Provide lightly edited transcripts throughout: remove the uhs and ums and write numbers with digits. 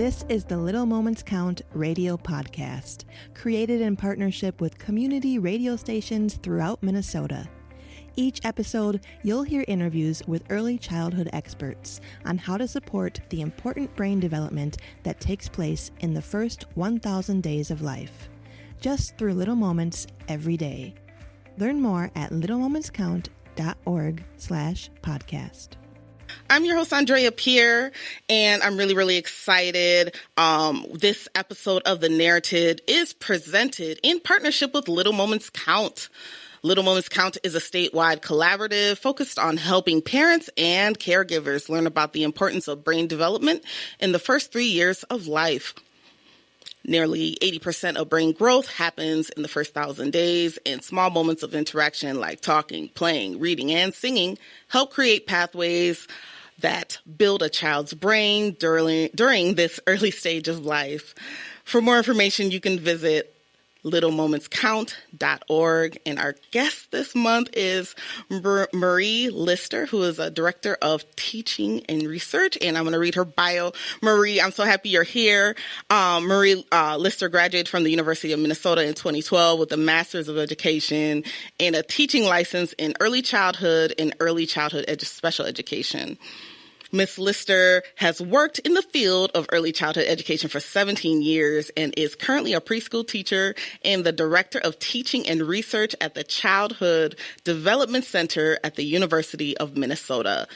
This is the Little Moments Count radio podcast, created in partnership with community radio stations throughout Minnesota. Each episode, you'll hear interviews with early childhood experts on how to support the important brain development that takes place in the first 1,000 days of life, just through little moments every day. Learn more at littlemomentscount.org/podcast. I'm your host, Andrea Pierre, and I'm really excited. This episode of The Narrative is presented in partnership with Little Moments Count. Little Moments Count is a statewide collaborative focused on helping parents and caregivers learn about the importance of brain development in the first 3 years of life. Nearly 80% of brain growth happens in the first 1,000 days, and small moments of interaction like talking, playing, reading, and singing help create pathways that build a child's brain during this early stage of life. For more information, you can visit littlemomentscount.org. And our guest this month is Marie Lister, who is a director of teaching and research. And I'm going to read her bio. Marie, I'm so happy you're here. Marie Lister graduated from the University of Minnesota in 2012 with a Master's of Education and a teaching license in early childhood and early childhood special education. Ms. Lister has worked in the field of early childhood education for 17 years and is currently a preschool teacher and the director of teaching and research at the Childhood Development Center at the University of Minnesota.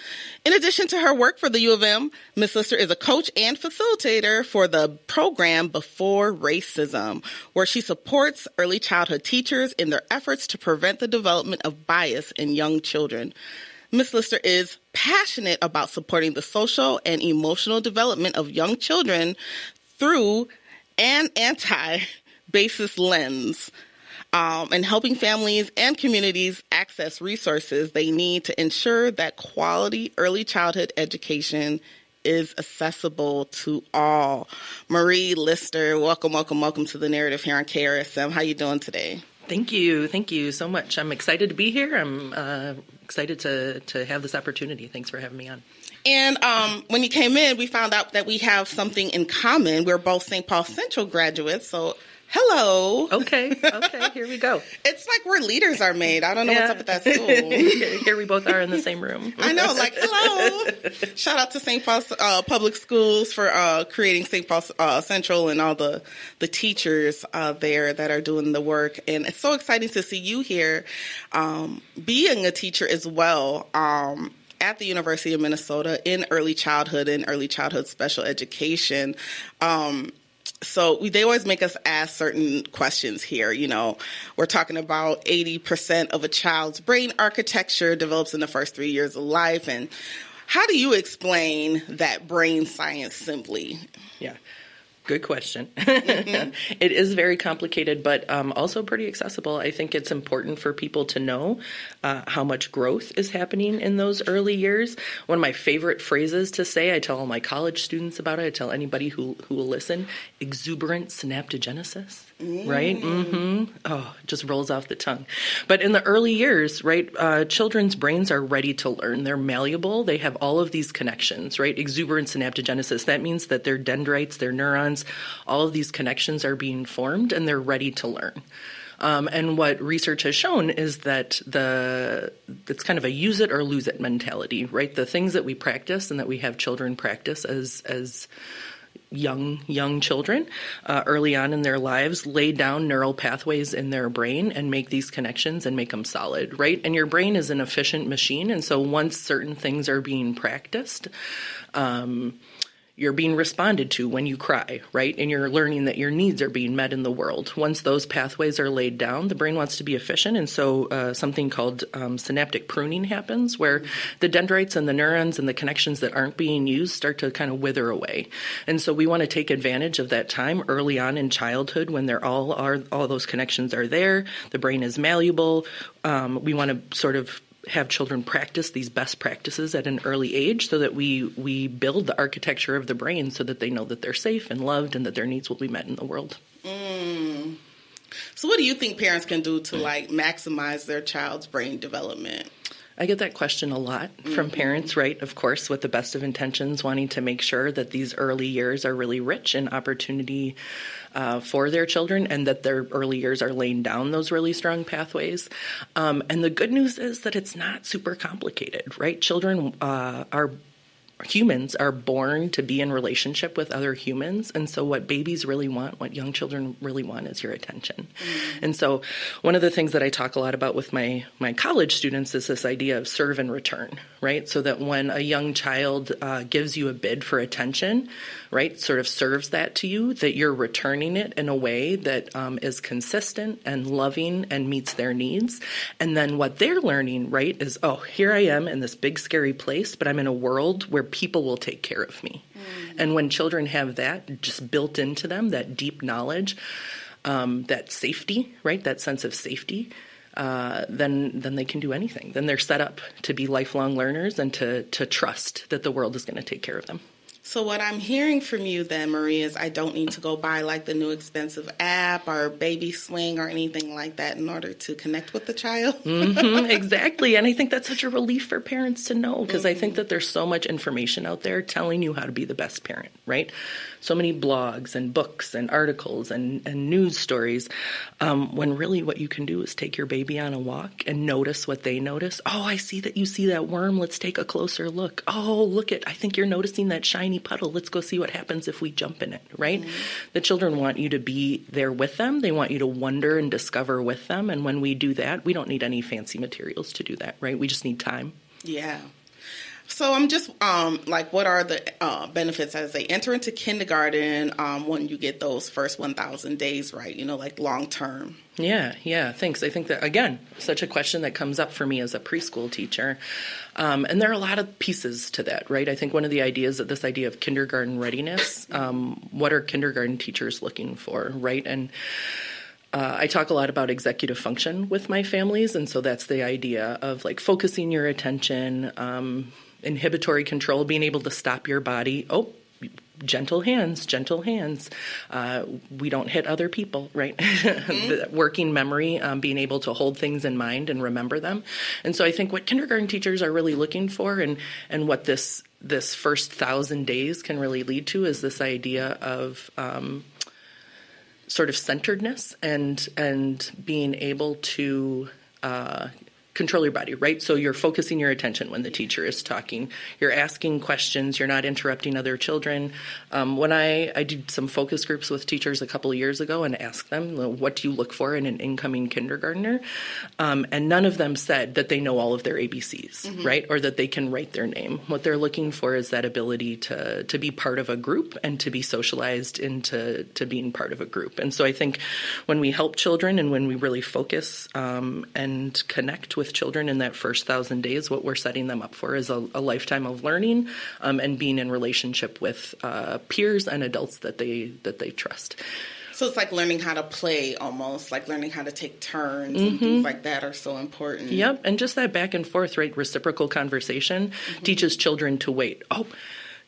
In addition to her work for the U of M, Ms. Lister is a coach and facilitator for the program Before Racism, where she supports early childhood teachers in their efforts to prevent the development of bias in young children. Ms. Lister is passionate about supporting the social and emotional development of young children through an anti-racist lens, and helping families and communities access resources they need to ensure that quality early childhood education is accessible to all. Marie Lister, welcome to the Narrative here on KRSM. How you doing today? Thank you so much. I'm excited to be here. I'm excited to have this opportunity. Thanks for having me on. And when you came in, we found out that we have something in common. We're both St. Paul Central graduates, so hello. Okay, here we go. It's like where leaders are made. I don't know what's up with that school. Here we both are in the same room. I know, like, hello. Shout out to St. Paul Public Schools for creating St. Paul Central and all the teachers there that are doing the work. And it's so exciting to see you here being a teacher as well. At the University of Minnesota in early childhood and early childhood special education. So they always make us ask certain questions here. You know, we're talking about 80% of a child's brain architecture develops in the first 3 years of life. And how do you explain that brain science simply? Yeah. Good question. Mm-hmm. It is very complicated, but also pretty accessible. I think it's important for people to know how much growth is happening in those early years. One of my favorite phrases to say, I tell all my college students about it, I tell anybody who will listen, exuberant synaptogenesis, right? Mm-hmm. Oh, it just rolls off the tongue. But in the early years, right, children's brains are ready to learn. They're malleable. They have all of these connections, right? Exuberant synaptogenesis. That means that their dendrites, their neurons, all of these connections are being formed and they're ready to learn. And what research has shown is that it's kind of a use it or lose it mentality, right? The things that we practice and that we have children practice as young children early on in their lives lay down neural pathways in their brain and make these connections and make them solid, right? And your brain is an efficient machine. And so once certain things are being practiced, you're being responded to when you cry, right? And you're learning that your needs are being met in the world. Once those pathways are laid down, the brain wants to be efficient. And so something called synaptic pruning happens, where the dendrites and the neurons and the connections that aren't being used start to kind of wither away. And so we want to take advantage of that time early on in childhood when all those connections are there. The brain is malleable. We want to sort of have children practice these best practices at an early age so that we build the architecture of the brain so that they know that they're safe and loved and that their needs will be met in the world. So what do you think parents can do to maximize their child's brain development? I get that question a lot from parents, right? Of course, with the best of intentions, wanting to make sure that these early years are really rich in opportunity for their children, and that their early years are laying down those really strong pathways. And the good news is that it's not super complicated, right? Humans are born to be in relationship with other humans. And so what babies really want, what young children really want, is your attention. And so one of the things that I talk a lot about with my college students is this idea of serve and return, right? So that when a young child gives you a bid for attention, right, sort of serves that to you, that you're returning it in a way that is consistent and loving and meets their needs. And then what they're learning, right, is, oh, here I am in this big scary place, but I'm in a world where people will take care of me. And when children have that just built into them, that deep knowledge, that safety, right, that sense of safety, then they can do anything. Then they're set up to be lifelong learners and to trust that the world is going to take care of them. So what I'm hearing from you then, Marie, is I don't need to go buy like the new expensive app or baby swing or anything like that in order to connect with the child. Exactly. And I think that's such a relief for parents to know, because I think that there's so much information out there telling you how to be the best parent, right? So many blogs and books and articles and news stories, when really what you can do is take your baby on a walk and notice what they notice. Oh, I see that you see that worm. Let's take a closer look. Oh, look I think you're noticing that shiny puddle. Let's go see what happens if we jump in it, right? The children want you to be there with them. They want you to wonder and discover with them. And when we do that, we don't need any fancy materials to do that, right? We just need time. Yeah. So I'm just what are the benefits as they enter into kindergarten when you get those first 1,000 days right, like long term? Yeah, thanks. I think that, again, such a question that comes up for me as a preschool teacher. And there are a lot of pieces to that, right? I think one of the ideas of this idea of kindergarten readiness, what are kindergarten teachers looking for, right? And I talk a lot about executive function with my families, and so that's the idea of like focusing your attention, inhibitory control, being able to stop your body. Oh, gentle hands. We don't hit other people, right? The working memory, being able to hold things in mind and remember them. And so I think what kindergarten teachers are really looking for, and what this first 1,000 days can really lead to, is this idea of sort of centeredness and being able to control your body, right? So you're focusing your attention when the teacher is talking. You're asking questions. You're not interrupting other children. When I did some focus groups with teachers a couple of years ago and asked them, what do you look for in an incoming kindergartner? And none of them said that they know all of their ABCs, right? Or that they can write their name. What they're looking for is that ability to be part of a group and to be socialized into being part of a group. And so I think when we help children and when we really focus and connect with children in that first 1,000 days, what we're setting them up for is a lifetime of learning and being in relationship with peers and adults that they trust. So it's like learning how to play, almost like learning how to take turns and things like that are so important. Yep, and just that back and forth, right? Reciprocal conversation teaches children to wait. Oh,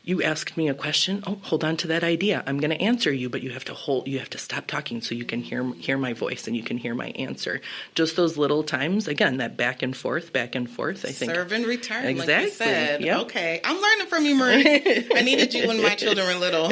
you asked me a question. Oh, hold on to that idea. I'm going to answer you, but you have to stop talking so you can hear my voice and you can hear my answer. Just those little times, again, that back and forth, I think. Serve and return, exactly. Like you said. Yep. Okay. I'm learning from you, Marie. I needed you when my children were little.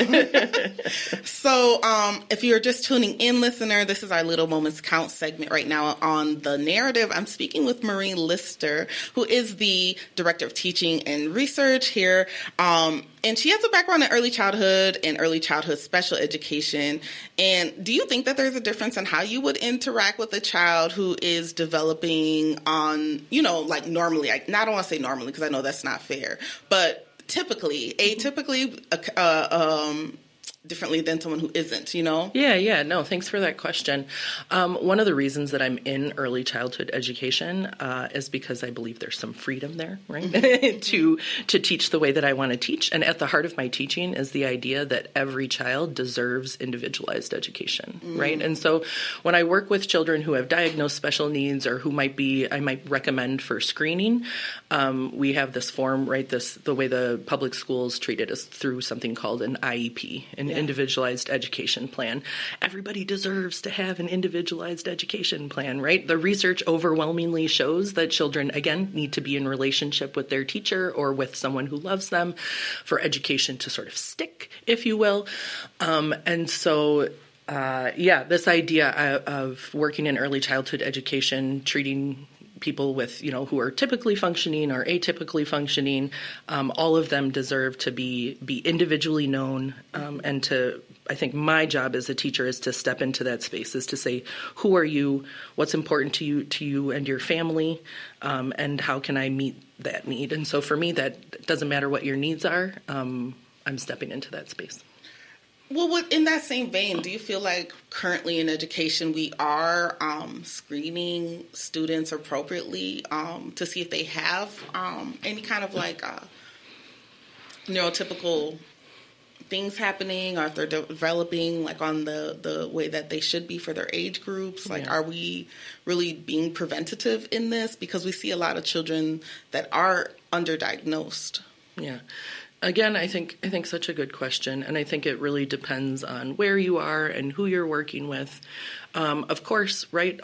So if you're just tuning in, listener, this is our Little Moments Count segment right now on The Narrative. I'm speaking with Marie Lister, who is the Director of Teaching and Research here. And she has a background in early childhood and early childhood special education. And do you think that there's a difference in how you would interact with a child who is developing on, like normally, I don't want to say normally because I know that's not fair, but atypically, differently than someone who isn't, Yeah. No, thanks for that question. One of the reasons that I'm in early childhood education is because I believe there's some freedom there, right? to teach the way that I want to teach. And at the heart of my teaching is the idea that every child deserves individualized education, right? And so when I work with children who have diagnosed special needs or who I might recommend for screening, we have this form, right? The way the public schools treat it is through something called an IEP, an individualized education plan. Everybody deserves to have an individualized education plan, right? The research overwhelmingly shows that children, again, need to be in relationship with their teacher or with someone who loves them for education to sort of stick, if you will. And so this idea of working in early childhood education, treating people with, who are typically functioning or atypically functioning, all of them deserve to be individually known, and to, I think my job as a teacher is to step into that space, is to say, who are you, what's important to you and your family, and how can I meet that need? And so for me, that doesn't matter what your needs are, I'm stepping into that space. Well, in that same vein, do you feel like currently in education we are screening students appropriately to see if they have any kind of neurotypical things happening, or if they're developing on the way that they should be for their age groups? Are we really being preventative in this? Because we see a lot of children that are underdiagnosed. Yeah. Again, I think such a good question, and I think it really depends on where you are and who you're working with. Of course, right,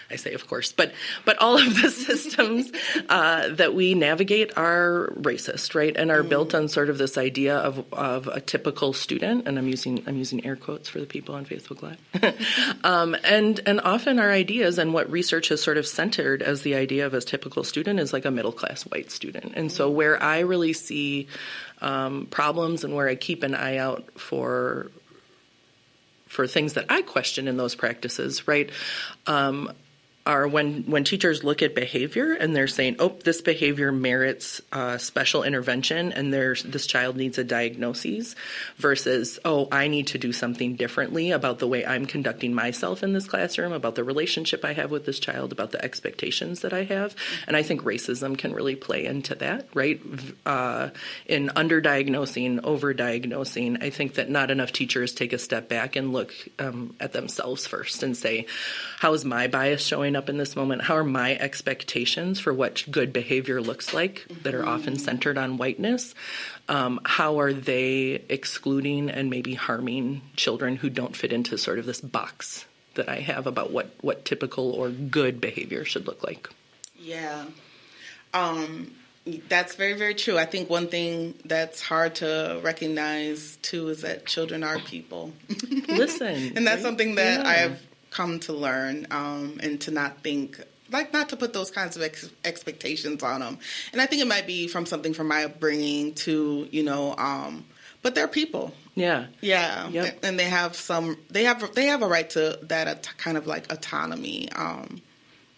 I say of course, but all of the systems that we navigate are racist, right, and are built on sort of this idea of a typical student, and I'm using air quotes for the people on Facebook Live, and often our ideas and what research has sort of centered as the idea of a typical student is like a middle class white student, and so where I really see problems and where I keep an eye out for things that I question in those practices, right, are when teachers look at behavior and they're saying, oh, this behavior merits special intervention and this child needs a diagnosis, versus, oh, I need to do something differently about the way I'm conducting myself in this classroom, about the relationship I have with this child, about the expectations that I have. And I think racism can really play into that, right? In underdiagnosing, overdiagnosing, I think that not enough teachers take a step back and look at themselves first and say, how is my bias showing up in this moment? How are my expectations for what good behavior looks like that are often centered on whiteness? How are they excluding and maybe harming children who don't fit into sort of this box that I have about what typical or good behavior should look like? Yeah. That's very, very true. I think one thing that's hard to recognize, too, is that children are people. Listen. And that's something that I've come to learn, and to not think, not to put those kinds of expectations on them. And I think it might be from my upbringing to, but they're people. Yeah. Yeah. Yep. And they have a right to that kind of autonomy.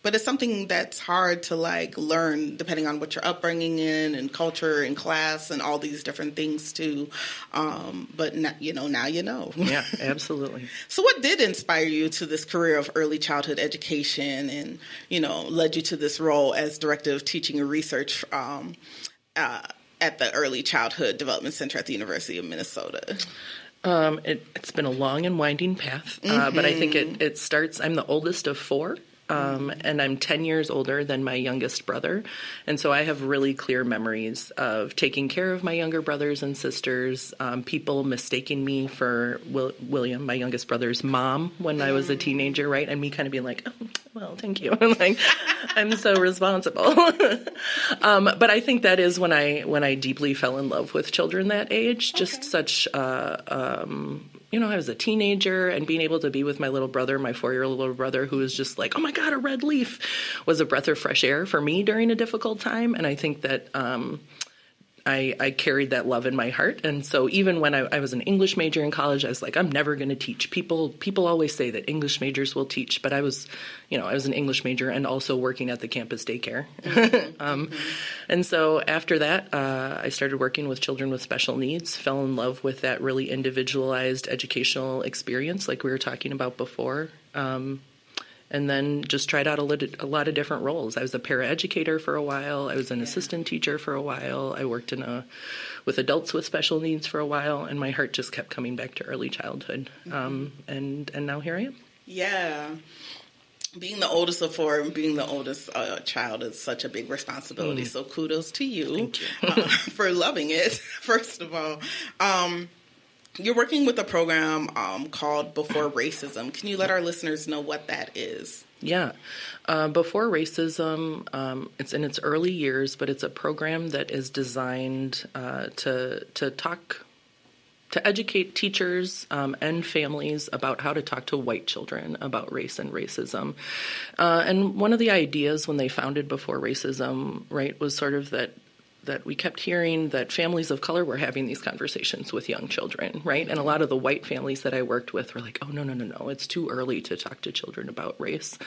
But it's something that's hard to learn depending on what your upbringing in and culture and class and all these different things too. But now you know. Yeah, absolutely. So what did inspire you to this career of early childhood education and, led you to this role as Director of Teaching and Research at the Early Childhood Development Center at the University of Minnesota? It's been a long and winding path, but I think it starts, I'm the oldest of four. And I'm 10 years older than my youngest brother. And so I have really clear memories of taking care of my younger brothers and sisters, people mistaking me for William, my youngest brother's mom, when I was a teenager, right? And me kind of being like, oh, well, thank you. I'm so responsible. But I think that is when I deeply fell in love with children that age, just such I was a teenager, and being able to be with my little brother, my 4-year-old little brother, who was just like, oh my God, a red leaf, was a breath of fresh air for me during a difficult time. And I think that I carried that love in my heart. And so even when I was an English major in college, I was like, I'm never going to teach. People always say that English majors will teach, but I was an English major and also working at the campus daycare. And so after that, I started working with children with special needs, fell in love with that really individualized educational experience like we were talking about before. And then just tried out a lot of different roles. I was a paraeducator for a while. I was an assistant teacher for a while. I worked with adults with special needs for a while, and my heart just kept coming back to early childhood. And now here I am. Yeah. Being the oldest of four and being the oldest child is such a big responsibility. So kudos to you, Thank you. for loving it, first of all. you're working with a program called Before Racism. Can you let our listeners know what that is? Yeah. Before Racism, it's in its early years, but it's a program that is designed to educate teachers and families about how to talk to white children about race and racism. And one of the ideas when they founded Before Racism, right, was sort of that we kept hearing that families of color were having these conversations with young children, right? And a lot of the white families that I worked with were like, oh, no, it's too early to talk to children about race.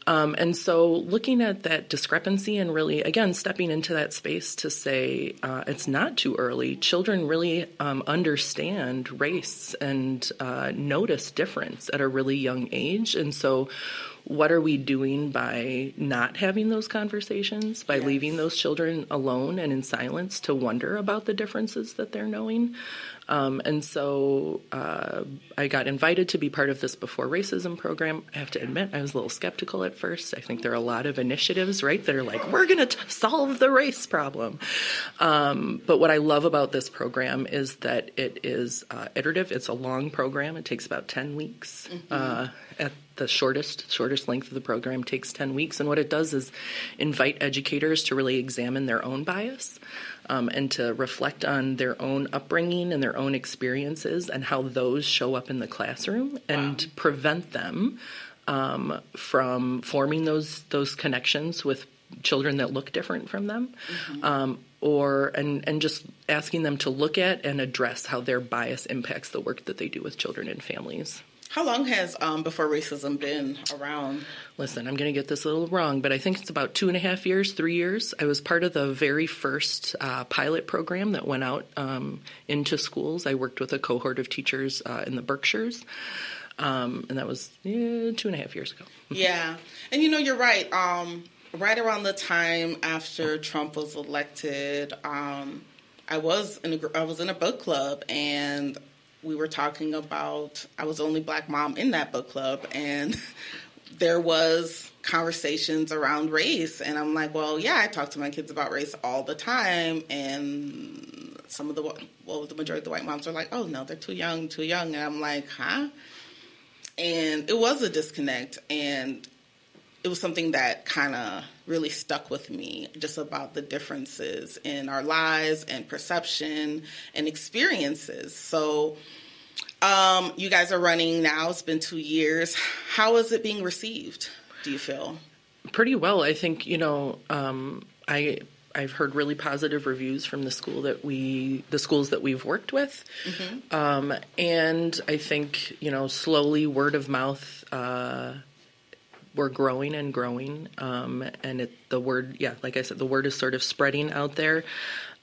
And so looking at that discrepancy and really, again, stepping into that space to say it's not too early. Children really understand race and notice difference at a really young age. And so what are we doing by not having those conversations, by leaving those children alone and in silence to wonder about the differences that they're knowing? And so I got invited to be part of this Before Racism program. I have to admit, I was a little skeptical at first. I think there are a lot of initiatives, right, that are like, we're going to solve the race problem. But what I love about this program is that it is iterative. It's a long program. It takes about 10 weeks. At the shortest length of the program takes 10 weeks. And what it does is invite educators to really examine their own bias and to reflect on their own upbringing and their own experiences and how those show up in the classroom and prevent them from forming those connections with children that look different from them, and just asking them to look at and address how their bias impacts the work that they do with children and families. How long has Before Racism been around? Listen, I'm going to get this a little wrong, but I think it's about 2.5 years, 3 years. I was part of the very first pilot program that went out into schools. I worked with a cohort of teachers in the Berkshires, and that was 2.5 years ago. Yeah, and you're right. Right around the time after Trump was elected, I was in a book club, and we were talking about, I was the only Black mom in that book club, and there was conversations around race. And I'm like, well, yeah, I talk to my kids about race all the time. And the majority of the white moms are like, oh, no, they're too young. And I'm like, huh? And it was a disconnect. And it was something that kind of really stuck with me, just about the differences in our lives and perception and experiences. So you guys are running now. It's been 2 years. How is it being received, do you feel? Pretty well. I think, I've heard really positive reviews from the schools that we've worked with. And I think, slowly word of mouth, we're growing and growing, and the word, like I said, the word is sort of spreading out there.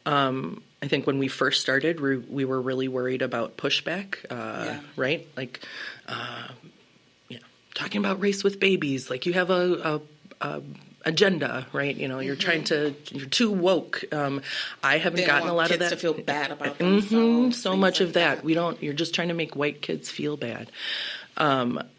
I think when we first started, we were really worried about pushback, right? Like, talking about race with babies, like you have a agenda, right? You're you're too woke. I haven't gotten a lot of that. Kids to feel bad about themselves. So much of that. You're just trying to make white kids feel bad.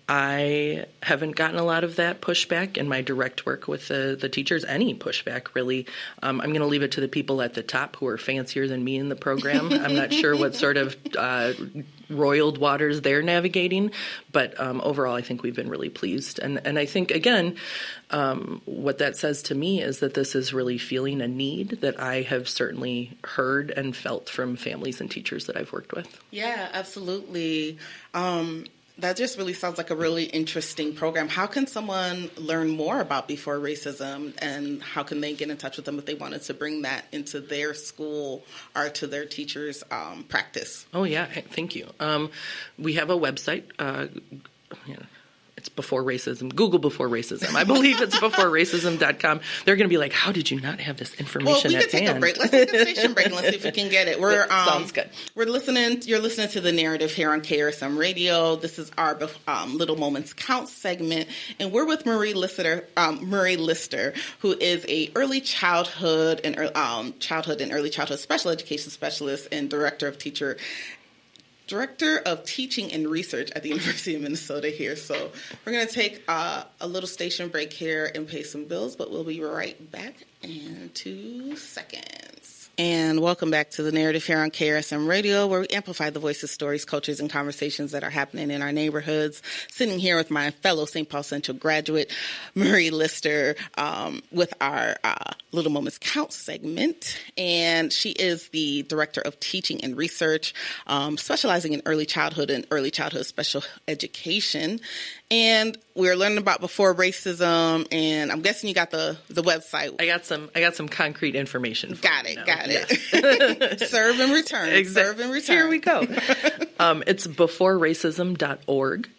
I haven't gotten a lot of that pushback in my direct work with the teachers, any pushback, really. I'm going to leave it to the people at the top who are fancier than me in the program. I'm not sure what sort of roiled waters they're navigating, but overall, I think we've been really pleased. And I think, again, what that says to me is that this is really feeling a need that I have certainly heard and felt from families and teachers that I've worked with. Yeah, absolutely. That just really sounds like a really interesting program. How can someone learn more about Before Racism, and how can they get in touch with them if they wanted to bring that into their school or to their teachers' practice? Oh, yeah. Thank you. We have a website. It's Before Racism. Google Before Racism. I believe it's beforeracism.com. They're going to be like, how did you not have this information at hand? Well, we can take a break. Let's take a station break and let's see if we can get it. Sounds good. You're listening to The Narrative here on KRSM Radio. This is our Little Moments Count segment, and we're with Marie Lister, who is a early childhood and early childhood special education specialist and Director of Teaching and Research at the University of Minnesota here. So we're going to take a little station break here and pay some bills, but we'll be right back in 2 seconds. And welcome back to The Narrative here on KRSM Radio, where we amplify the voices, stories, cultures, and conversations that are happening in our neighborhoods. Sitting here with my fellow St. Paul Central graduate, Marie Lister, with our Little Moments Count segment. And she is the Director of Teaching and Research, specializing in early childhood and early childhood special education. And we're learning about before racism, and I'm guessing you got the website. I got some concrete information. Got it. Serve and return. Exactly. Serve and return. Here we go. It's beforeracism.org.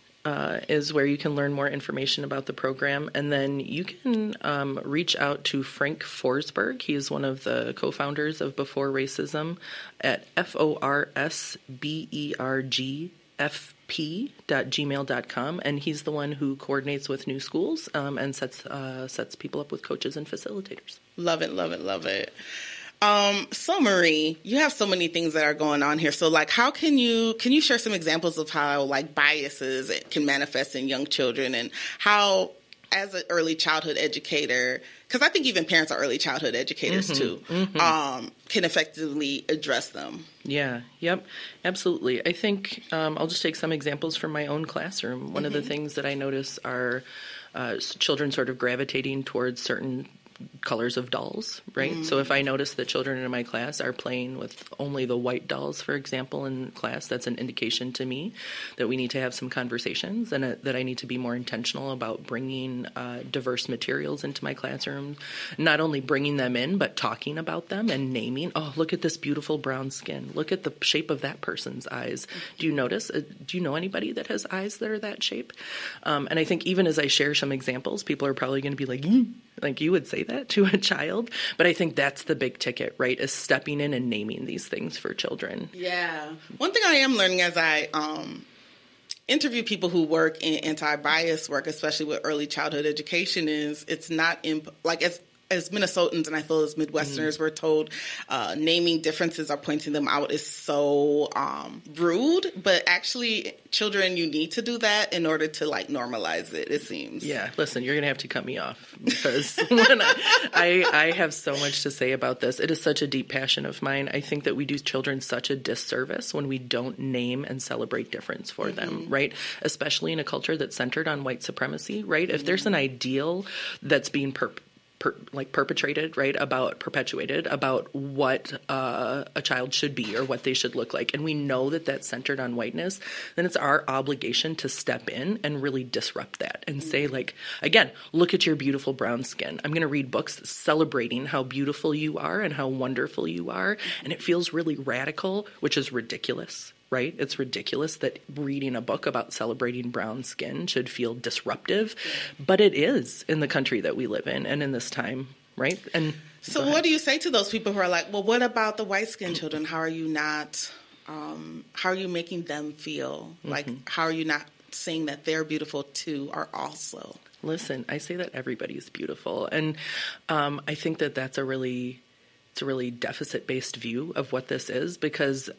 Is where you can learn more information about the program. And then you can reach out to Frank Forsberg. He is one of the co-founders of Before Racism at forsbergfp.gmail.com, and he's the one who coordinates with new schools and sets people up with coaches and facilitators. Love it. So Marie, you have so many things that are going on here. So like, how can you share some examples of how like biases can manifest in young children, and how, as an early childhood educator, because I think even parents are early childhood educators too, can effectively address them? Yeah, yep, absolutely. I think I'll just take some examples from my own classroom. One of the things that I notice are children sort of gravitating towards certain colors of dolls, right? So if I notice that children in my class are playing with only the white dolls, for example, in class, that's an indication to me that we need to have some conversations, and that I need to be more intentional about bringing diverse materials into my classroom. Not only bringing them in, but talking about them and naming, oh, look at this beautiful brown skin. Look at the shape of that person's eyes. Do you notice? Do you know anybody that has eyes that are that shape? And I think even as I share some examples, people are probably going to be like you would say that to a child. But I think that's the big ticket, right, is stepping in and naming these things for children. Yeah. One thing I am learning as I interview people who work in anti-bias work, especially with early childhood education, is it's not as Minnesotans, and I feel as Midwesterners, we're told naming differences or pointing them out is so rude. But actually, children, you need to do that in order to like normalize it, it seems. Yeah, listen, you're going to have to cut me off, because when I have so much to say about this. It is such a deep passion of mine. I think that we do children such a disservice when we don't name and celebrate difference for them, right? Especially in a culture that's centered on white supremacy, right? If there's an ideal that's being perpetrated, right, perpetuated about what a child should be or what they should look like, and we know that that's centered on whiteness, then it's our obligation to step in and really disrupt that and say, like, again, look at your beautiful brown skin. I'm going to read books celebrating how beautiful you are and how wonderful you are, and it feels really radical, which is ridiculous. Right? It's ridiculous that reading a book about celebrating brown skin should feel disruptive, but it is in the country that we live in and in this time, right? And so what do you say to those people who are like, well, what about the white-skinned children? How are you not, how are you making them feel? Like, how are you not saying that they're beautiful too, or also? Listen, I say that everybody's beautiful. And I think that that's a really deficit-based view of what this is, because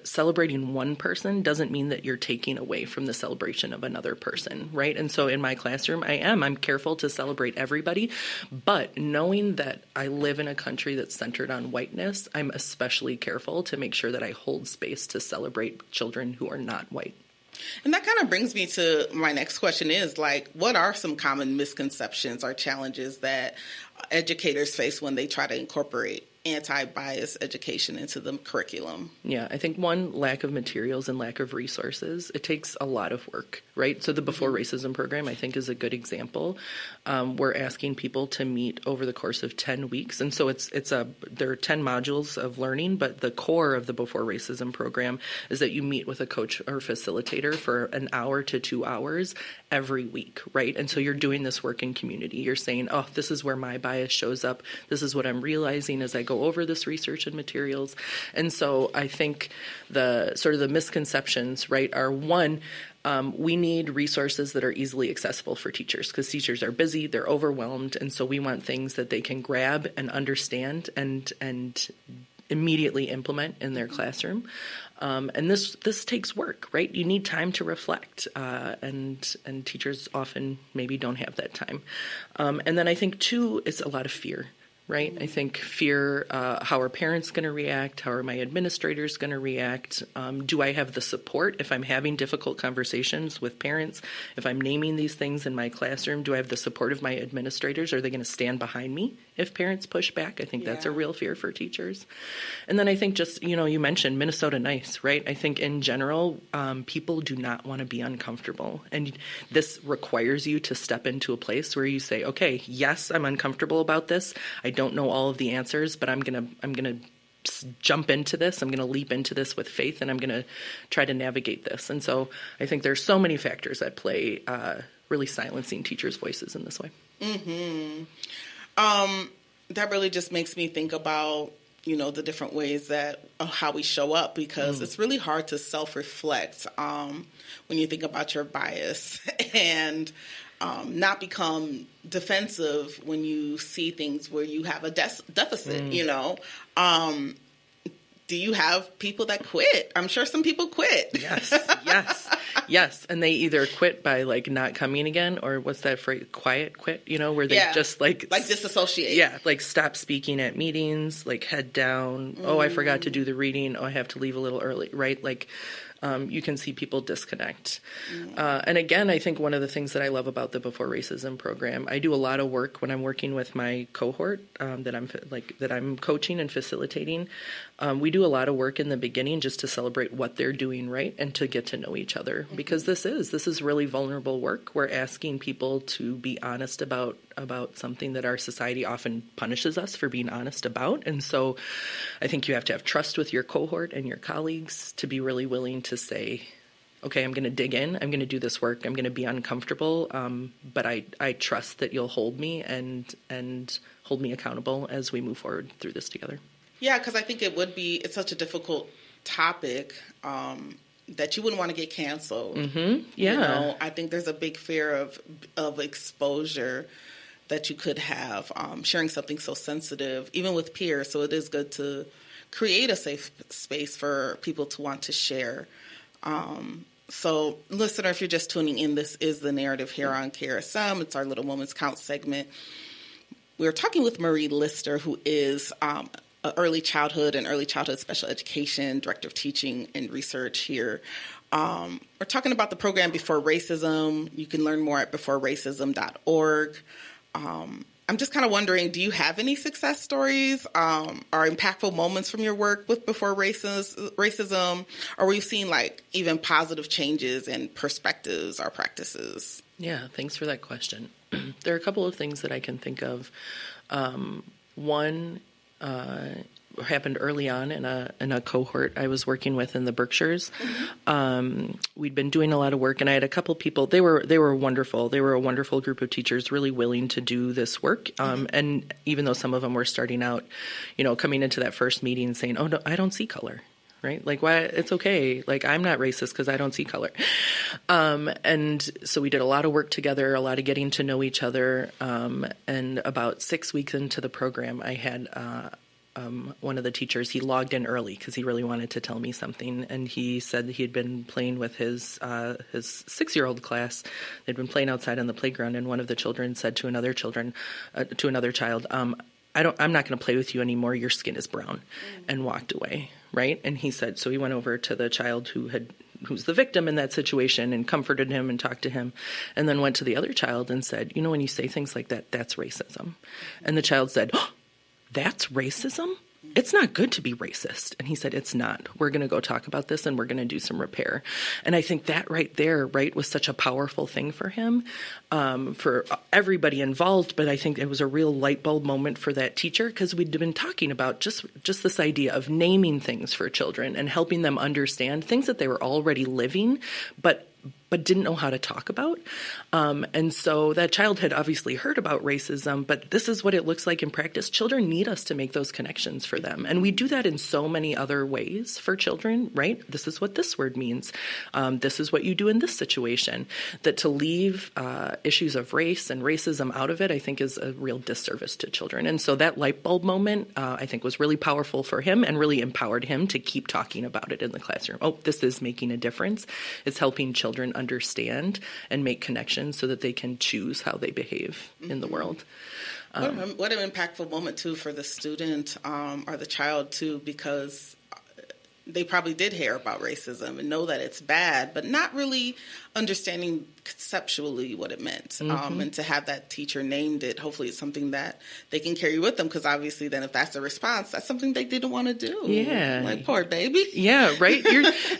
celebrating one person doesn't mean that you're taking away from the celebration of another person, right? And so in my classroom, I'm careful to celebrate everybody, but knowing that I live in a country that's centered on whiteness, I'm especially careful to make sure that I hold space to celebrate children who are not white. And that kind of brings me to my next question is, like, what are some common misconceptions or challenges that educators face when they try to incorporate anti-bias education into the curriculum? Yeah, I think one, lack of materials and lack of resources. It takes a lot of work, right? So the Before Racism program, I think, is a good example. We're asking people to meet over the course of 10 weeks. And so there are 10 modules of learning, but the core of the Before Racism program is that you meet with a coach or facilitator for an hour to 2 hours every week, right? And so you're doing this work in community. You're saying, oh, this is where my bias shows up. This is what I'm realizing as I go over this research and materials. And so I think the sort of the misconceptions, right, are one, we need resources that are easily accessible for teachers, because teachers are busy, they're overwhelmed, and so we want things that they can grab and understand and immediately implement in their classroom. And this takes work, right? You need time to reflect, and teachers often maybe don't have that time. And then I think, two, it's a lot of fear. right? I think fear, how are parents going to react? How are my administrators going to react? Do I have the support if I'm having difficult conversations with parents? If I'm naming these things in my classroom, do I have the support of my administrators? Are they going to stand behind me if parents push back? I think that's a real fear for teachers. And then I think just, you mentioned Minnesota nice, right? I think in general, people do not want to be uncomfortable. And this requires you to step into a place where you say, okay, yes, I'm uncomfortable about this. I don't know all of the answers, but I'm gonna jump into this. I'm gonna leap into this with faith, and I'm gonna try to navigate this. And so I think there's so many factors at play, really silencing teachers' voices in this way. Mm-hmm. That really just makes me think about, the different ways that how we show up, because it's really hard to self-reflect when you think about your bias and not become defensive when you see things where you have a deficit, Do you have people that quit? I'm sure some people quit. Yes. And they either quit by not coming again, or what's that phrase? Quiet quit, where they just disassociate. Yeah. Stop speaking at meetings, head down. Oh, I forgot to do the reading. Oh, I have to leave a little early, right? You can see people disconnect. And again, I think one of the things that I love about the Before Racism program, I do a lot of work when I'm working with my cohort that I'm coaching and facilitating. We do a lot of work in the beginning just to celebrate what they're doing right and to get to know each other, because this is really vulnerable work. We're asking people to be honest about something that our society often punishes us for being honest about. And so I think you have to have trust with your cohort and your colleagues to be really willing to say, okay, I'm going to dig in, I'm going to do this work, I'm going to be uncomfortable, but I trust that you'll hold me and hold me accountable as we move forward through this together. Yeah, because I think it's such a difficult topic that you wouldn't want to get canceled. Mm-hmm. Yeah. I think there's a big fear of exposure that you could have sharing something so sensitive, even with peers. So it is good to create a safe space for people to want to share. So, listener, if you're just tuning in, this is The Narrative here on KRSM. It's our Little Moments Count segment. We're talking with Marie Lister, who is early childhood and early childhood special education director of teaching and research here. We're talking about the program Before Racism. You can learn more at beforeracism.org. I'm just kind of wondering, do you have any success stories or impactful moments from your work with Before Racism? Or were you seeing even positive changes in perspectives or practices? Yeah, thanks for that question. There are a couple of things that I can think of. One happened early on in a cohort I was working with in the Berkshires. Mm-hmm. We'd been doing a lot of work, and I had a couple people. They were wonderful. They were a wonderful group of teachers, really willing to do this work. And even though some of them were starting out, coming into that first meeting saying, "Oh no, I don't see color." Right? Why? It's okay. I'm not racist because I don't see color. And so we did a lot of work together, a lot of getting to know each other. And about 6 weeks into the program, I had one of the teachers, he logged in early because he really wanted to tell me something. And he said that he had been playing with his 6-year-old class. They'd been playing outside on the playground, and one of the children said to another child, I'm not going to play with you anymore. Your skin is brown, and walked away. Right. And he said, so he went over to the child who's the victim in that situation and comforted him and talked to him, and then went to the other child and said, when you say things like that, that's racism. And the child said, oh, that's racism? It's not good to be racist. And he said, it's not. We're going to go talk about this, and we're going to do some repair. And I think that right there, was such a powerful thing for him, for everybody involved. But I think it was a real light bulb moment for that teacher, because we'd been talking about just this idea of naming things for children and helping them understand things that they were already living, but didn't know how to talk about. And so that child had obviously heard about racism, but this is what it looks like in practice. Children need us to make those connections for them. And we do that in so many other ways for children, right? This is what this word means. This is what you do in this situation. That to leave issues of race and racism out of it, I think is a real disservice to children. And so that light bulb moment, I think, was really powerful for him and really empowered him to keep talking about it in the classroom. Oh, this is making a difference. It's helping children understand and make connections so that they can choose how they behave in the world. What an impactful moment, too, for the student or the child, too, because they probably did hear about racism and know that it's bad, but not really understanding conceptually what it meant. And to have that teacher named it, hopefully it's something that they can carry with them, because obviously then if that's the response, that's something they didn't want to do. Yeah. Like, poor baby. Yeah, right.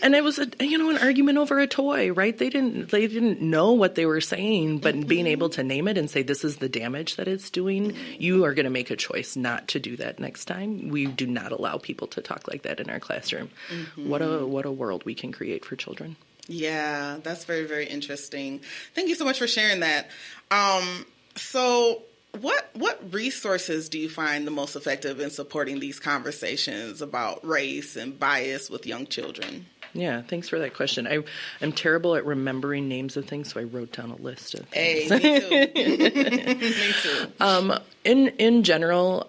And it was an argument over a toy, right? They didn't know what they were saying, but being able to name it and say, this is the damage that it's doing, you are going to make a choice not to do that next time. We do not allow people to talk like that in our classroom. What a world we can create for children. Yeah, that's very, very interesting. Thank you so much for sharing that. So what resources do you find the most effective in supporting these conversations about race and bias with young children? Yeah, thanks for that question. I'm terrible at remembering names of things, so I wrote down a list of things. Hey, me too. In general,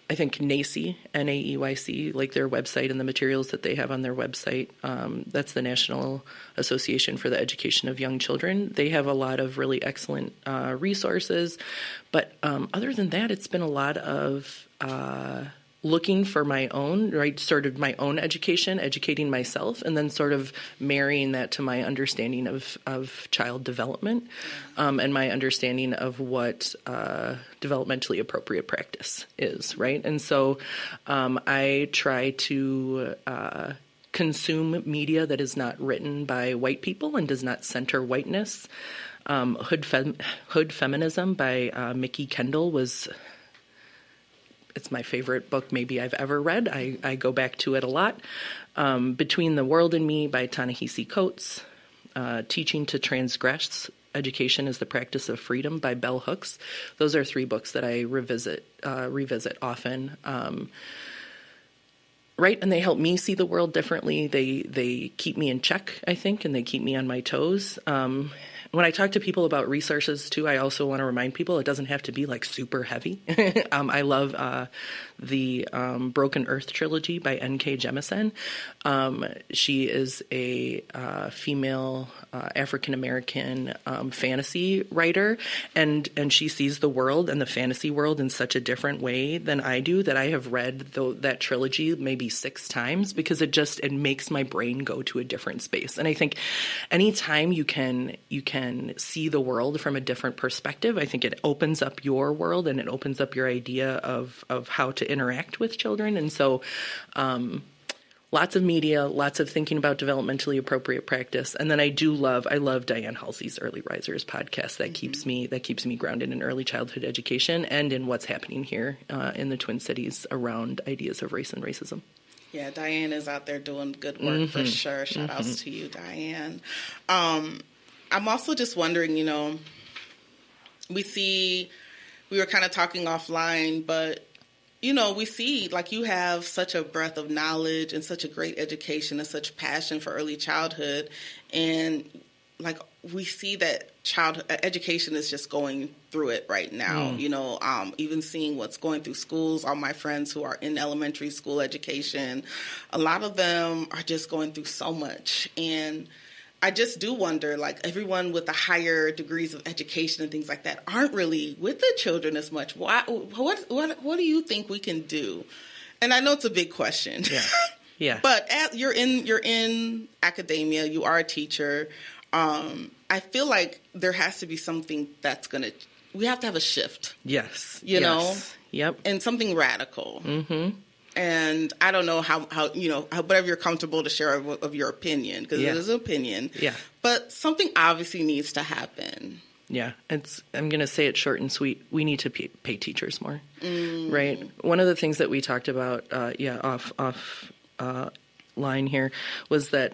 I think NAEYC, N-A-E-Y-C, like their website and the materials that they have on their website, that's the National Association for the Education of Young Children. They have a lot of really excellent resources. But other than that, it's been a lot of looking for my own, right, sort of my own education, educating myself, and then sort of marrying that to my understanding of child development and my understanding of what developmentally appropriate practice is, right? And so I try to consume media that is not written by white people and does not center whiteness. Hood Feminism by Mickey Kendall it's my favorite book maybe I've ever read. I go back to it a lot. Between the World and Me by Ta-Nehisi Coates. Teaching to Transgress, Education is the Practice of Freedom by Bell Hooks. Those are 3 books that I revisit often. Right, and they help me see the world differently. They keep me in check, I think, and they keep me on my toes. When I talk to people about resources, too, I also want to remind people it doesn't have to be, like, super heavy. I love the Broken Earth trilogy by N.K. Jemisin. She is a female African-American fantasy writer, and she sees the world and the fantasy world in such a different way than I do, that I have read that trilogy maybe 6 times, because it makes my brain go to a different space. And I think anytime you can see the world from a different perspective, I think it opens up your world and it opens up your idea of how to interact with children. And so lots of media, lots of thinking about developmentally appropriate practice. And then I love Diane Halsey's Early Risers podcast. That keeps me grounded in early childhood education and in what's happening here in the Twin Cities around ideas of race and racism. Yeah, Diane is out there doing good work for sure. Shout outs to you, Diane. I'm also just wondering, we were kind of talking offline, but, we see, like, you have such a breadth of knowledge and such a great education and such passion for early childhood. And, like, we see that education is just going through it right now. Even seeing what's going through schools, all my friends who are in elementary school education, a lot of them are just going through so much. And I just do wonder, like, everyone with the higher degrees of education and things like that aren't really with the children as much. What do you think we can do? And I know it's a big question. Yeah. But you're in academia. You are a teacher. I feel like there has to be something we have to have a shift. Yes. You know? Yep. And something radical. Mm-hmm. And I don't know how whatever you're comfortable to share of your opinion, because it is an opinion. Yeah. But something obviously needs to happen. Yeah. I'm going to say it short and sweet. We need to pay teachers more. Right? One of the things that we talked about, off line here, was that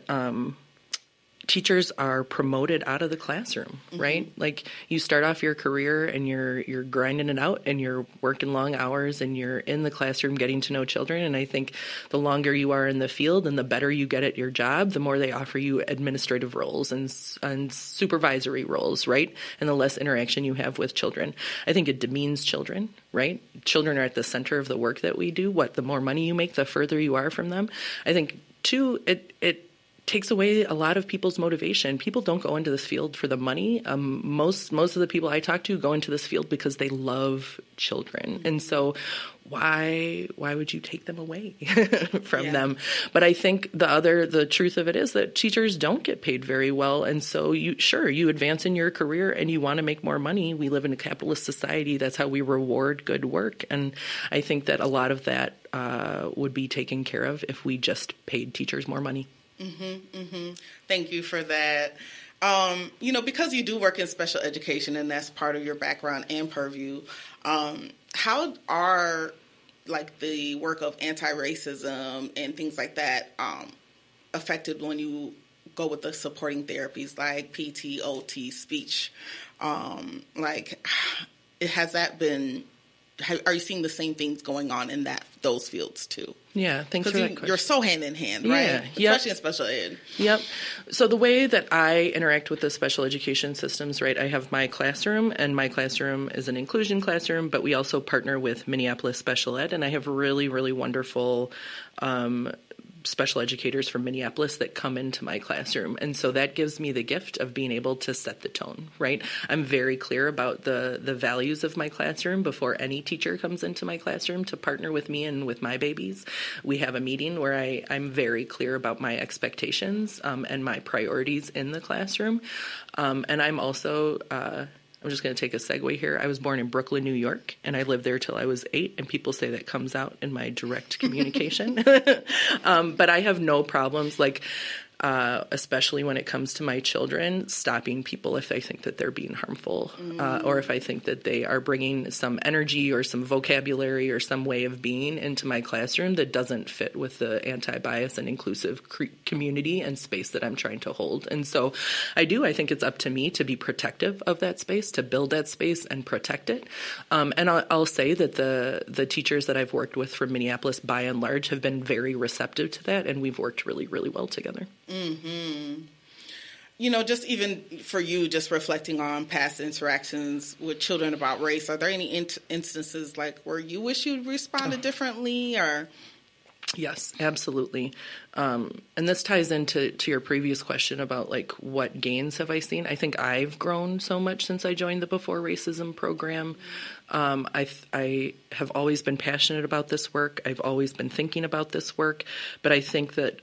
teachers are promoted out of the classroom, right? Like, you start off your career and you're grinding it out and you're working long hours and you're in the classroom getting to know children. And I think the longer you are in the field and the better you get at your job, the more they offer you administrative roles and supervisory roles, right? And the less interaction you have with children. I think it demeans children, right? Children are at the center of the work that we do. The more money you make, the further you are from them. I think, too, it takes away a lot of people's motivation. People don't go into this field for the money. Most of the people I talk to go into this field because they love children. And so why would you take them away from them? But I think the truth of it is that teachers don't get paid very well. And so you advance in your career and you want to make more money. We live in a capitalist society. That's how we reward good work. And I think that a lot of that would be taken care of if we just paid teachers more money. Thank you for that. Because you do work in special education and that's part of your background and purview, how are the work of anti-racism and things like that affected when you go with the supporting therapies like PT, OT, speech? Has that been? Are you seeing the same things going on in those fields too? Yeah, thanks for that question. You're so hand in hand, right? Yeah, Especially in special ed. Yep. So the way that I interact with the special education systems, right, I have my classroom, and my classroom is an inclusion classroom, but we also partner with Minneapolis Special Ed, and I have really, really wonderful special educators from Minneapolis that come into my classroom. And so that gives me the gift of being able to set the tone, right? I'm very clear about the values of my classroom before any teacher comes into my classroom to partner with me and with my babies. We have a meeting where I'm very clear about my expectations and my priorities in the classroom. And I'm also... I'm just going to take a segue here. I was born in Brooklyn, New York, and I lived there till I was 8, and people say that comes out in my direct communication. But I have no problems, especially when it comes to my children, stopping people if I think that they're being harmful, or if I think that they are bringing some energy or some vocabulary or some way of being into my classroom that doesn't fit with the anti-bias and inclusive community and space that I'm trying to hold. And so I think it's up to me to be protective of that space, to build that space and protect it. And I'll say that the teachers that I've worked with from Minneapolis, by and large, have been very receptive to that, and we've worked really, really well together. Just even for you, just reflecting on past interactions with children about race, are there any instances where you wish you'd responded differently or? Yes, absolutely. And this ties into your previous question about what gains have I seen? I think I've grown so much since I joined the Before Racism program. I have always been passionate about this work. I've always been thinking about this work, but I think that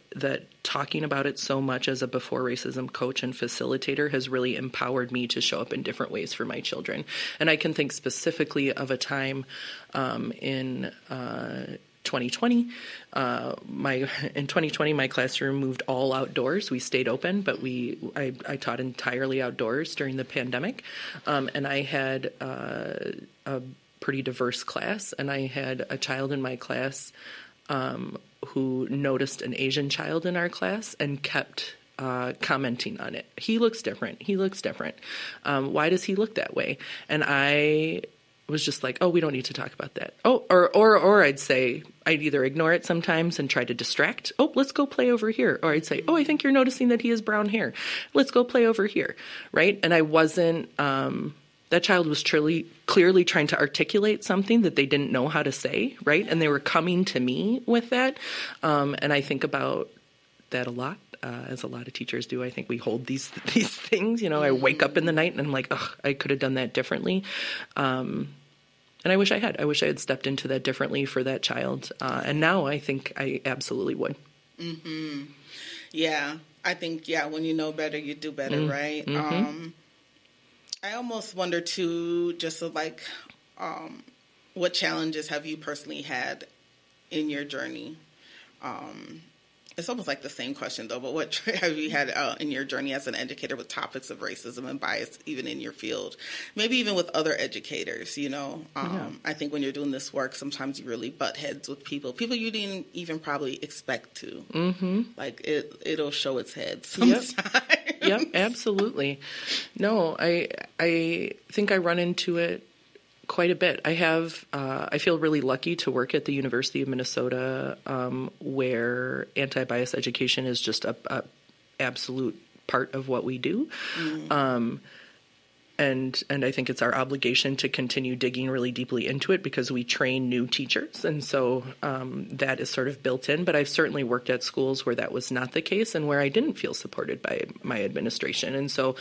talking about it so much as a Before Racism coach and facilitator has really empowered me to show up in different ways for my children. And I can think specifically of a time in 2020. In 2020, my classroom moved all outdoors. We stayed open, but I taught entirely outdoors during the pandemic. And I had a pretty diverse class, and I had a child in my class who noticed an Asian child in our class and kept commenting on it. He looks different. Why does he look that way? And I was just like, oh, we don't need to talk about that. Oh, or I'd say, I'd either ignore it sometimes and try to distract. Oh, let's go play over here. Or I'd say, oh, I think you're noticing that he has brown hair. Let's go play over here, right? And I wasn't, that child was clearly trying to articulate something that they didn't know how to say, right? And they were coming to me with that. And I think about that a lot. As a lot of teachers do. I think we hold these things, I wake up in the night and I'm like, ugh, I could have done that differently. And I wish I had stepped into that differently for that child. And now I think I absolutely would. Mm-hmm. Yeah. I think, when you know better, you do better, right? Mm-hmm. I almost wonder too, just what challenges have you personally had in your journey? It's almost like the same question, though, but what have you had in your journey as an educator with topics of racism and bias, even in your field? Maybe even with other educators, I think when you're doing this work, sometimes you really butt heads with people you didn't even probably expect to. Mm-hmm. It'll show its head sometimes. Yep, absolutely. No, I think I run into it quite a bit. I feel really lucky to work at the University of Minnesota, where anti-bias education is just a absolute part of what we do. And I think it's our obligation to continue digging really deeply into it because we train new teachers. And so that is sort of built in. But I've certainly worked at schools where that was not the case and where I didn't feel supported by my administration. And so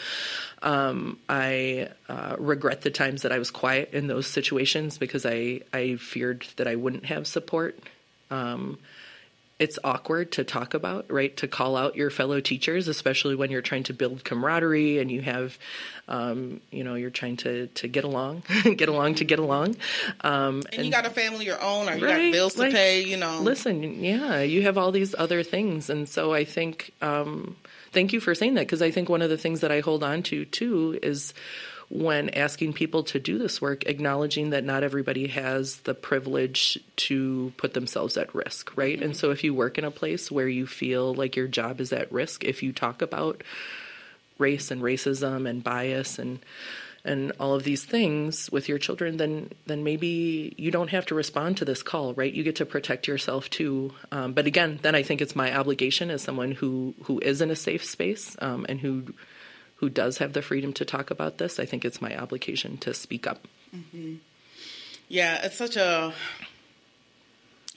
I regret the times that I was quiet in those situations because I feared that I wouldn't have support. It's awkward to talk about, right? To call out your fellow teachers, especially when you're trying to build camaraderie and you have, you're trying to get along, get along. And you got a family of your own, or you right, got bills to pay, Listen, yeah, you have all these other things. And so I think, thank you for saying that, because I think one of the things that I hold on to, too, is when asking people to do this work, acknowledging that not everybody has the privilege to put themselves at risk, right? Mm-hmm. And so if you work in a place where you feel like your job is at risk, if you talk about race and racism and bias and all of these things with your children, then maybe you don't have to respond to this call, right? You get to protect yourself too. But again, then I think it's my obligation as someone who is in a safe space and who does have the freedom to talk about this. I think it's my obligation to speak up. Mm-hmm. Yeah, it's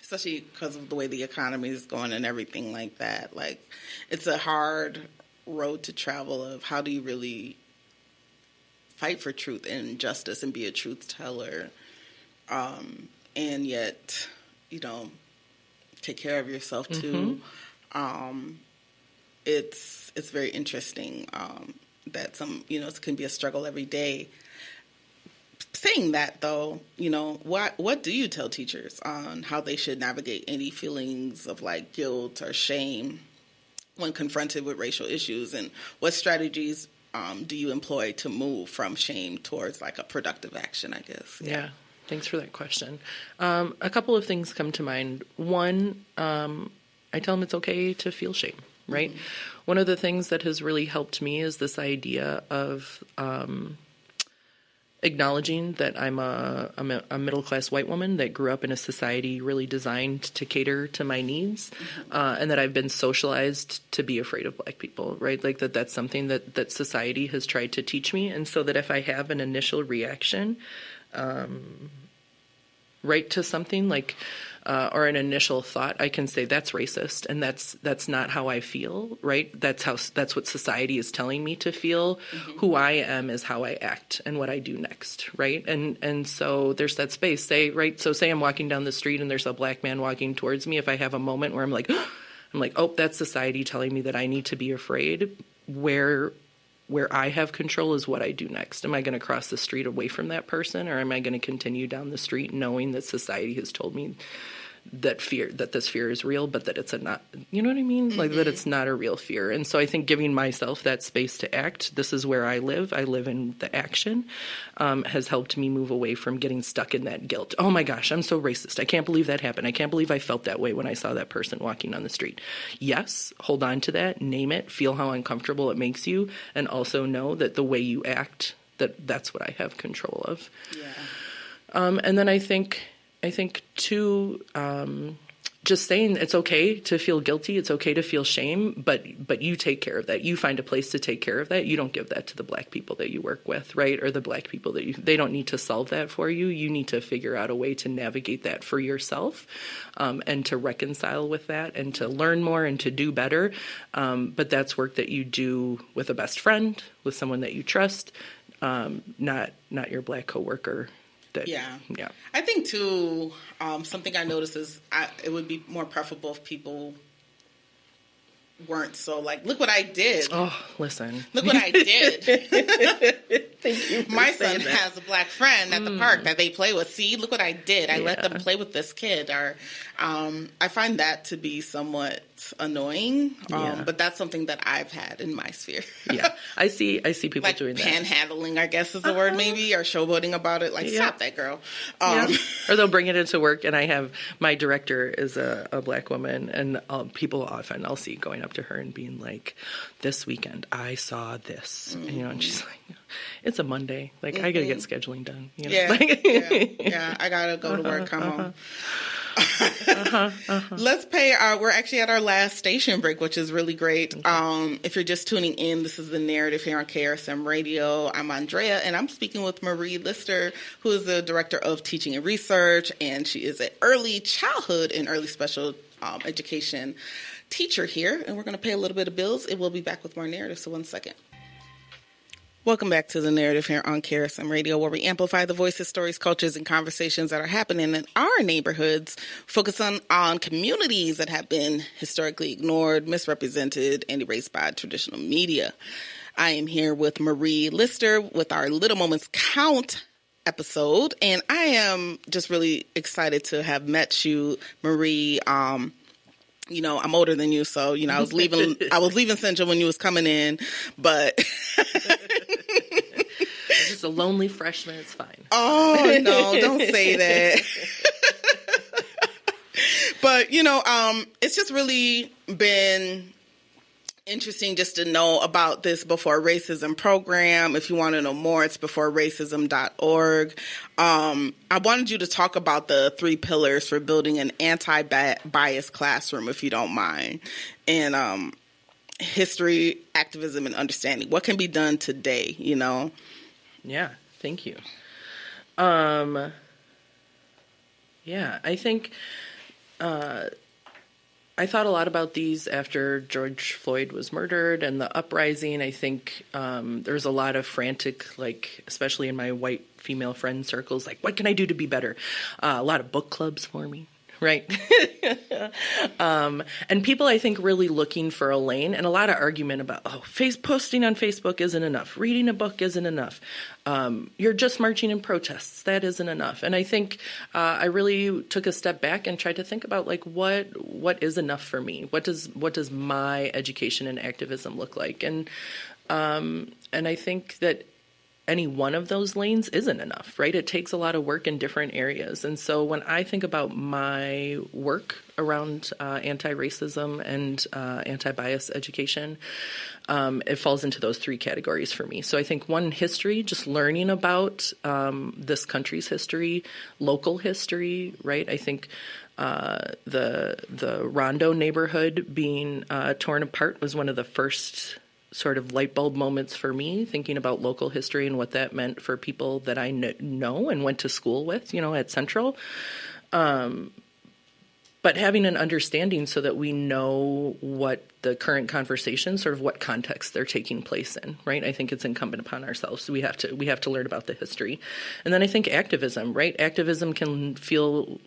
especially because of the way the economy is going and everything like that. Like, it's a hard road to travel of how do you really fight for truth and justice and be a truth teller, and yet, take care of yourself too. Mm-hmm. It's very interesting. That it can be a struggle every day. Saying that, though, what do you tell teachers on how they should navigate any feelings of like guilt or shame when confronted with racial issues, and what strategies do you employ to move from shame towards like a productive action, I guess? Yeah. Thanks for that question. A couple of things come to mind. One, I tell them it's okay to feel shame. Right? Mm-hmm. One of the things that has really helped me is this idea of acknowledging that I'm a middle-class white woman that grew up in a society really designed to cater to my needs, mm-hmm. And that I've been socialized to be afraid of Black people, right? Like that's something that society has tried to teach me. And so that if I have an initial reaction, right, to something like, or an initial thought, I can say that's racist, and that's not how I feel, right? That's what society is telling me to feel. Mm-hmm. Who I am is how I act and what I do next, right? And so there's that space. Say I'm walking down the street and there's a Black man walking towards me. If I have a moment where I'm like, oh, that's society telling me that I need to be afraid. Where I have control is what I do next. Am I going to cross the street away from that person, or am I going to continue down the street knowing that society has told me that this fear is real, but that it's not, you know what I mean? Mm-hmm. Like that it's not a real fear. And so I think giving myself that space to act, this is where I live in the action, has helped me move away from getting stuck in that guilt. Oh my gosh, I'm so racist. I can't believe that happened. I can't believe I felt that way when I saw that person walking on the street. Yes, hold on to that, name it, feel how uncomfortable it makes you, and also know that the way you act, that's what I have control of. Yeah. And then I think too, just saying it's okay to feel guilty, it's okay to feel shame, but you take care of that. You find a place to take care of that. You don't give that to the Black people that you work with, right? Or the Black people they don't need to solve that for you. You need to figure out a way to navigate that for yourself, and to reconcile with that and to learn more and to do better. But that's work that you do with a best friend, with someone that you trust, not your Black coworker. Yeah. I think too, something I noticed is it would be more preferable if people weren't so like, look what I did. Oh, listen. Look what I did. Thank you. My son has a Black friend at the park that they play with. See, look what I did. I let them play with this kid. Or I find that to be somewhat annoying, but that's something that I've had in my sphere. Yeah, I see people like doing that. Panhandling, I guess is the word maybe, or showboating about it. Like, stop that girl. Or they'll bring it into work, and I have my director is a Black woman, and people often I'll see going up to her and being like, "This weekend I saw this," mm-hmm. And she's like, "It's a Monday, like mm-hmm. I gotta get scheduling done." Yeah, I gotta go to work, come home. Let's pay we're actually at our last station break, which is really great. Okay. If you're just tuning in, this is The Narrative here on KRSM Radio. I'm Andrea, and I'm speaking with Marie Lister, who is the Director of Teaching and Research, and she is an early childhood and early special education teacher here. And we're going to pay a little bit of bills, and we'll be back with more narrative. So 1 second. Welcome back to The Narrative here on KRSM Radio, where we amplify the voices, stories, cultures, and conversations that are happening in our neighborhoods, focus on communities that have been historically ignored, misrepresented, and erased by traditional media. I am here with Marie Lister with our Little Moments Count episode, and I am just really excited to have met you, Marie. You know, I'm older than you, so, you know, I was leaving Central when you was coming in, but just a lonely freshman, it's fine. Oh, no, don't say that. But, you know, it's just really been interesting just to know about this Before Racism program. If you want to know more, it's beforeracism.org. I wanted you to talk about the 3 pillars for building an anti-bias classroom, if you don't mind. And history, activism, and understanding. What can be done today, you know? Yeah, thank you. Yeah, I think I thought a lot about these after George Floyd was murdered and the uprising. I think there's a lot of frantic, like, especially in my white female friend circles, like, what can I do to be better? A lot of book clubs for me, right? And people, I think, really looking for a lane, and a lot of argument about, posting on Facebook isn't enough. Reading a book isn't enough. You're just marching in protests. That isn't enough. And I think I really took a step back and tried to think about, like, what is enough for me? What does my education and activism look like? And I think that any one of those lanes isn't enough, right? It takes a lot of work in different areas. And so when I think about my work around anti-racism and anti-bias education, it falls into those 3 categories for me. So I think 1, history, just learning about this country's history, local history, right? I think the Rondo neighborhood being torn apart was one of the first sort of light bulb moments for me, thinking about local history and what that meant for people that I know and went to school with, you know, at Central. But having an understanding so that we know what the current conversation, sort of what context they're taking place in, right? I think it's incumbent upon ourselves. We have to learn about the history. And then I think activism, right? Activism can feel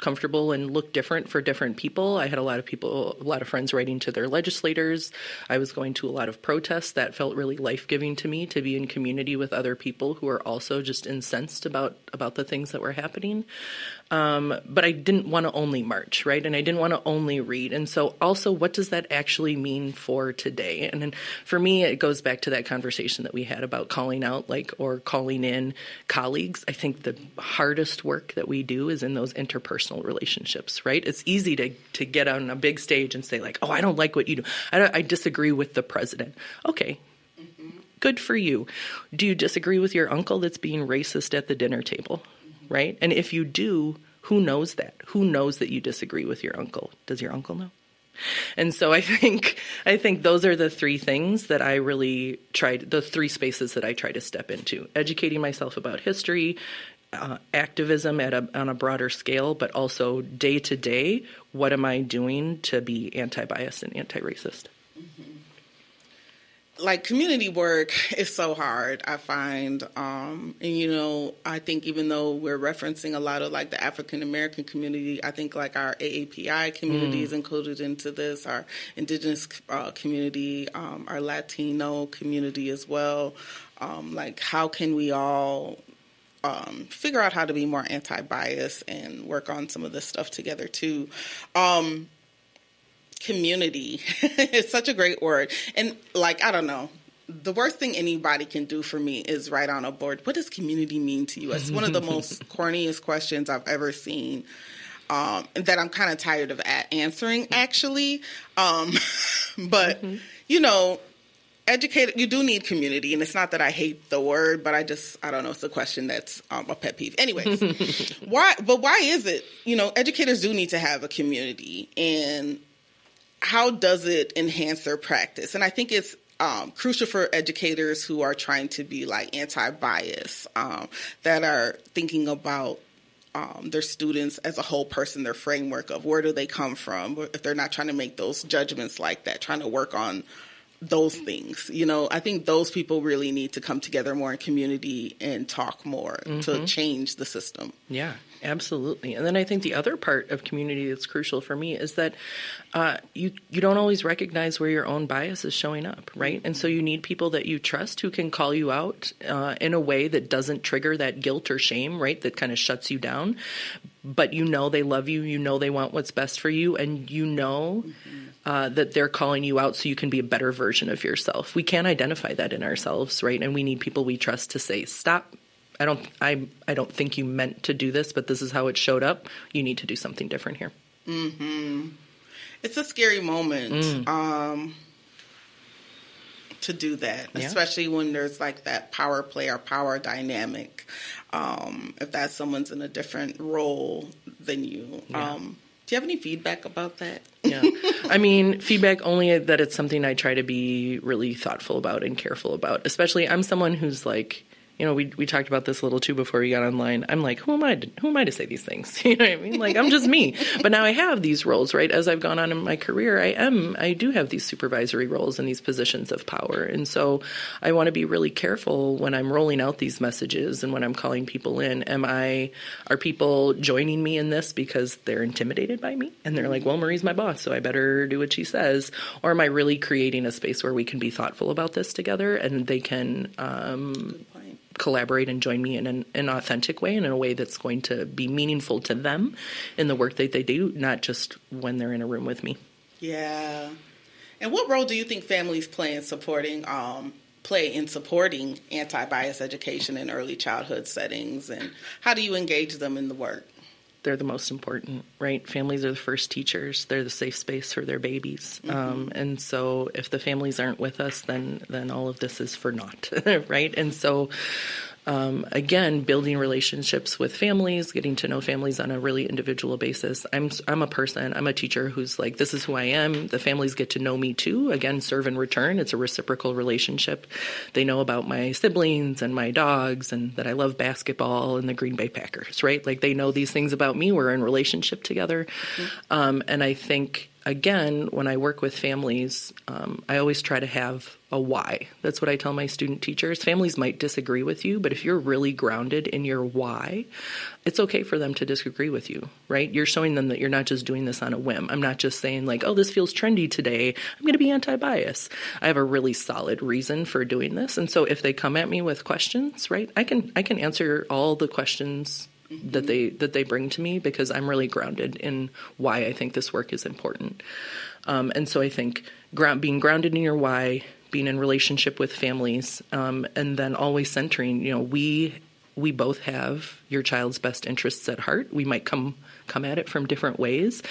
comfortable and look different for different people. I had a lot of friends writing to their legislators. I was going to a lot of protests. That felt really life-giving to me, to be in community with other people who are also just incensed about the things that were happening. But I didn't want to only march, right? And I didn't want to only read. And so also, what does that actually mean for today? And then for me, it goes back to that conversation that we had about calling out, or calling in colleagues. I think the hardest work that we do is in those interpersonal relationships, right? It's easy to get on a big stage and say, like, I don't like what you do. I disagree with the president. Okay. Good for you. Do you disagree with your uncle that's being racist at the dinner table? Right? And if you do, who knows that? Who knows that you disagree with your uncle? Does your uncle know? And so I think those are the 3 things that I really tried, the 3 spaces that I try to step into: educating myself about history, activism on a broader scale, but also day to day, what am I doing to be anti-biased and anti-racist? Like, community work is so hard, I find. And, you know, I think even though we're referencing a lot of, like, the African-American community, I think, like, our AAPI community is included into this, our Indigenous community, our Latino community as well. Like, how can we all figure out how to be more anti-bias and work on some of this stuff together, too? Community. It's such a great word. And, like, I don't know. The worst thing anybody can do for me is write on a board, what does community mean to you? It's one of the most corniest questions I've ever seen, that I'm kind of tired of answering, actually. But, you know, you do need community, and it's not that I hate the word, but I don't know. It's a question that's a pet peeve. Anyways, why is it, educators do need to have a community, and how does it enhance their practice? And I think it's crucial for educators who are trying to be like anti-bias, that are thinking about their students as a whole person, their framework of where do they come from, if they're not trying to make those judgments like that, trying to work on those things. I think those people really need to come together more in community and talk more to change the system. Yeah, absolutely. And then I think the other part of community that's crucial for me is that you don't always recognize where your own bias is showing up, right? And so you need people that you trust who can call you out in a way that doesn't trigger that guilt or shame, right? That kind of shuts you down. But they love you, they want what's best for you, and that they're calling you out so you can be a better version of yourself. We can't identify that in ourselves, right? And we need people we trust to say, stop. I don't think you meant to do this, but this is how it showed up. You need to do something different here. Mm-hmm. It's a scary moment to do that, especially when there's like that power play or power dynamic. If that someone's in a different role than you. Yeah. Do you have any feedback about that? Yeah. I mean, feedback only that it's something I try to be really thoughtful about and careful about. Especially, I'm someone who's like, we talked about this a little too before we got online. I'm like, who am I to say these things? You know what I mean? Like, I'm just me. But now I have these roles, right? As I've gone on in my career, I do have these supervisory roles and these positions of power. And so I want to be really careful when I'm rolling out these messages and when I'm calling people in. Are people joining me in this because they're intimidated by me? And they're like, well, Marie's my boss, so I better do what she says. Or am I really creating a space where we can be thoughtful about this together and they can collaborate and join me in an authentic way and in a way that's going to be meaningful to them in the work that they do, not just when they're in a room with me. Yeah. And what role do you think families play in supporting anti-bias education in early childhood settings, and how do you engage them in the work? They're the most important, right? Families are the first teachers. They're the safe space for their babies. And so if the families aren't with us, then all of this is for naught, right? And so, again, building relationships with families, getting to know families on a really individual basis. I'm a teacher who's like, this is who I am. The families get to know me too. Again, serve and return. It's a reciprocal relationship. They know about my siblings and my dogs and that I love basketball and the Green Bay Packers, right? Like they know these things about me. We're in relationship together. And I think, again, when I work with families, I always try to have a why. That's what I tell my student teachers. Families might disagree with you, but if you're really grounded in your why, it's okay for them to disagree with you, right? You're showing them that you're not just doing this on a whim. I'm not just saying like, oh, this feels trendy today, I'm going to be anti-bias. I have a really solid reason for doing this. And so if they come at me with questions, right, I can answer all the questions that they bring to me because I'm really grounded in why I think this work is important. And so I think being grounded in your why, being in relationship with families, and then always centering, we both have your child's best interests at heart. We might come at it from different ways,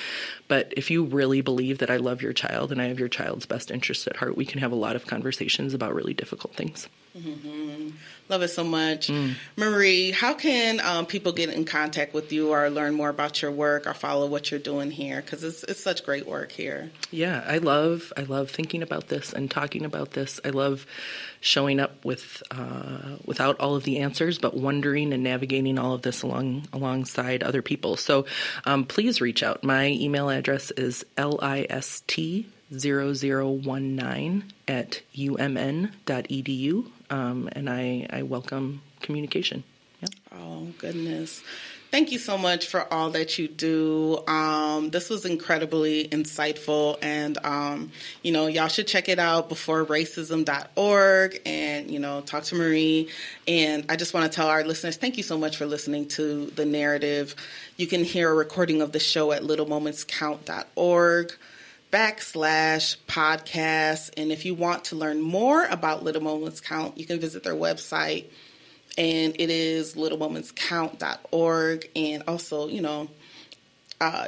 but if you really believe that I love your child and I have your child's best interests at heart, we can have a lot of conversations about really difficult things. Mm-hmm. Love it so much. Marie, how can people get in contact with you or learn more about your work or follow what you're doing here? Because it's such great work here. Yeah, I love thinking about this and talking about this. I love showing up without all of the answers, but wondering and navigating all of this alongside other people. So please reach out. My email address is list0019@umn.edu. And I welcome communication. Yep. Oh, goodness. Thank you so much for all that you do. This was incredibly insightful, and, y'all should check it out beforeracism.org and, talk to Marie. And I just want to tell our listeners, thank you so much for listening to The Narrative. You can hear a recording of the show at littlemomentscount.org/podcast. And if you want to learn more about Little Moments Count, you can visit their website, and it is littlemomentscount.org. And also,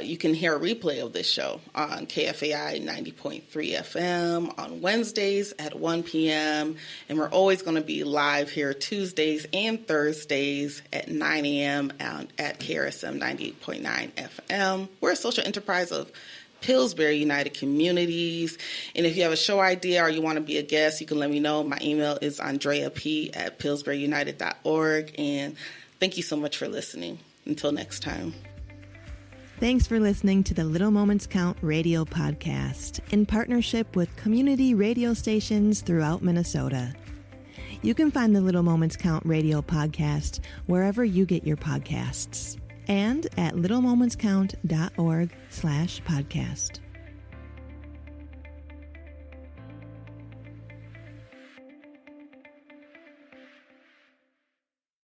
you can hear a replay of this show on KFAI 90.3 FM on Wednesdays at 1 p.m. And we're always going to be live here Tuesdays and Thursdays at 9 a.m. at KRSM 98.9 FM. We're a social enterprise of Pillsbury United Communities. And if you have a show idea or you want to be a guest, you can let me know. My email is andreap@pillsburyunited.org. And thank you so much for listening. Until next time. Thanks for listening to the Little Moments Count radio podcast in partnership with community radio stations throughout Minnesota. You can find the Little Moments Count radio podcast wherever you get your podcasts and at littlemomentscount.org/podcast.